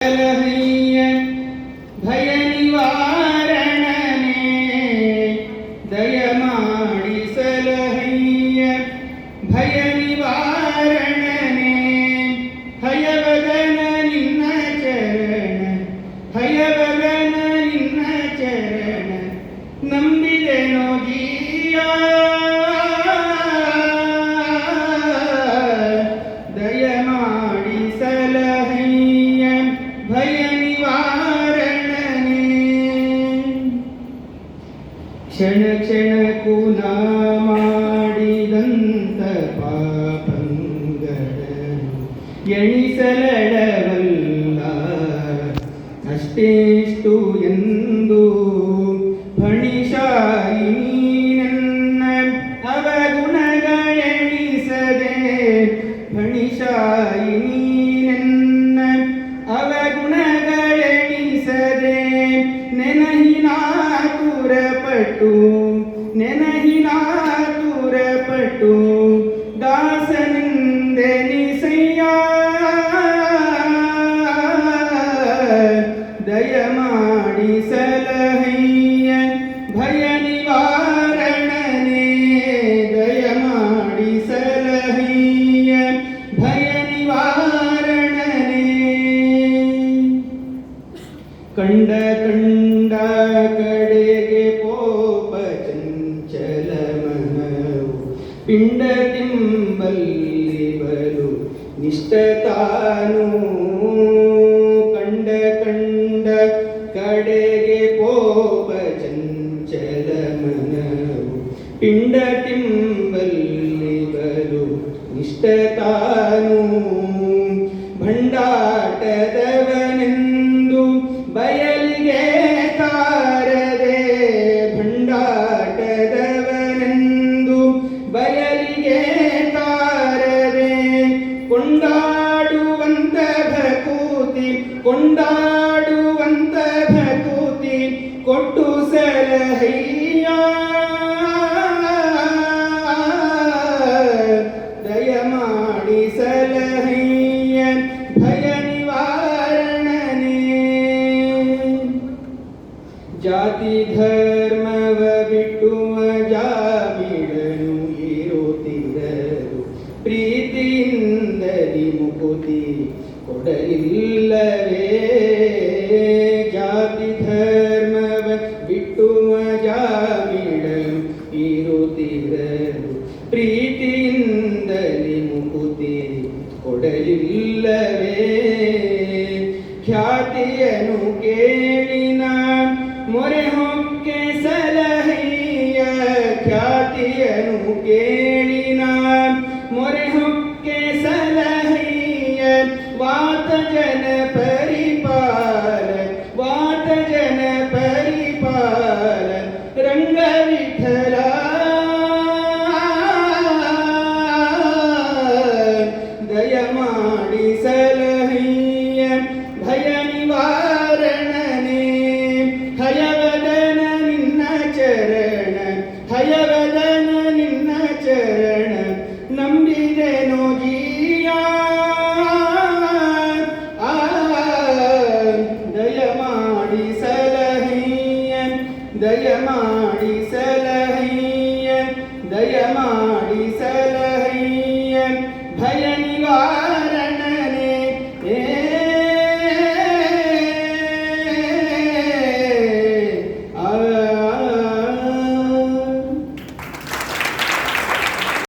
ಸಲಹಯ್ಯ ಭಯ ನಿವಾರಣನೆ ದಯಮಾಡಿ ಸಲಹಯ್ಯ ಭಯ ನಿವಾರಣನೆ ಹಯವಗನ ನಿನ್ನ ಚರಣ ಹಯವಗನ ನಿನ್ನ ಚರಣ ನಂಬಿದೆನೋ ಜೀಯ ದಯಮಾಡಿ ಸಲಹಯ್ಯ ಭಯ ನಿವಾರಣನೆ ಕ್ಷಣ ಕ್ಷಣಕ್ಕೂ ನಾ ಮಾಡಿದಂತ ಪಾಪಂಗಳನ್ನು ಎಣಿಸಲಡವಲ್ಲ ಅಷ್ಟೇಷ್ಟು ಎಂದು ಫಣಿಶಾಯಿ ನನ್ನ ಅವಗುಣಗಳೆಣಿಸದೆ ಫಣಿಶಾಯಿ ನನ್ನ ಅವಗುಣಗಳೆಣಿಸದೆ ನೆನಹಿನಾತುರಪಟ್ಟು ನೆನಹಿನಾತುರಪಟ್ಟು ದಾಸನಿಂದೆನಿಸಯ್ಯ ದಯಮಾಡಿ ಸಲಹಯ್ಯ ಭಯ ನಿವಾರಣನೆ ದಯಮಾಡಿ ಸಲಹಯ್ಯ ಭಯ ನಿವಾರಣನೆ ಕಂಡ ಕಂಡ ಕಡೆಗೆ ಪೋಪ ಚಂಚಲ ಮನವು ಪಿಂಡ ತಿಂಬಲ್ಲಿ ಬಲು ನಿಷ್ಠ ತಾನು ಕಂಡ ಕಂಡ ಕಡೆಗೆ ಪೋಪ ಚಂಚಲ ಮನವು ಪಿಂಡ ತಿಂಬಲ್ಲಿ ಬಲು ನಿಷ್ಠ ತಾನು ಭಂಡಾಟದವನೆಂದು ಬಯಲಿಗೆ ತಾರದೆ ಭಂಡಾಟದವನೆಂದು ಬಯಲಿಗೆ ತಾರದೆ ಕೊಂಡಾಡುವಂತ ಭಕೂತಿ ಕೊಂಡಾಡುವಂತ ಭಕೂತಿ ಕೊಟ್ಟು ಸಲಹಯ್ಯ ದಯಮಾಡಿ ಸಲಹಯ್ಯ ಭಯ ನಿವಾರಣನೆ ಜಾತಿ ಧರ್ಮವ ಬಿಟ್ಟುವ ಜಾಮಿಡನು ಇರುತ್ತಿದ್ದರು ಪ್ರೀತಿಯಿಂದಲಿ ಮುಕುತಿ ಕೊಡಲಿಲ್ಲವೇ ಜಾತಿ ಧರ್ಮವ ಬಿಟ್ಟುವ ಜಾಮಿಡನು ಇರುತ್ತಿದ್ದರು ಪ್ರೀತಿಯಿಂದಲಿ ಮುಕುತಿ ಕೊಡಲಿಲ್ಲವೇ ಖ್ಯಾತಿಯನು ಕೇಳಿನ ಮೊರೆ ಹೊಕ್ಕೆ ಸಲಹಯ್ಯ ಖ್ಯಾತಿಯನು ಕೇಳಿನ ಮೊರೆ ಹೊಕ್ಕೆ ಸಲಹಯ್ಯ ವಾತ ಜನ ಪರಿಪಾಲ ವಾತ ಜನ ಪರಿಪಾಲ ರಂಗ ವಿಠಲ ದಯಮಾಡಿ ಸಲಹಯ್ಯ ಭಯ ನಿವಾರಣನೆ ಹಯವದನ ನಿನ್ನ ಚರಣ ಹಯವದನ ನಿನ್ನ ಚರಣ ನಂಬಿದೆನೋ ಜೀಯ ದಯಮಾಡಿ ಸಲಹಯ್ಯ ದಯಮಾಡಿ ಸಲಹಯ್ಯ ದಯಮಾಡಿ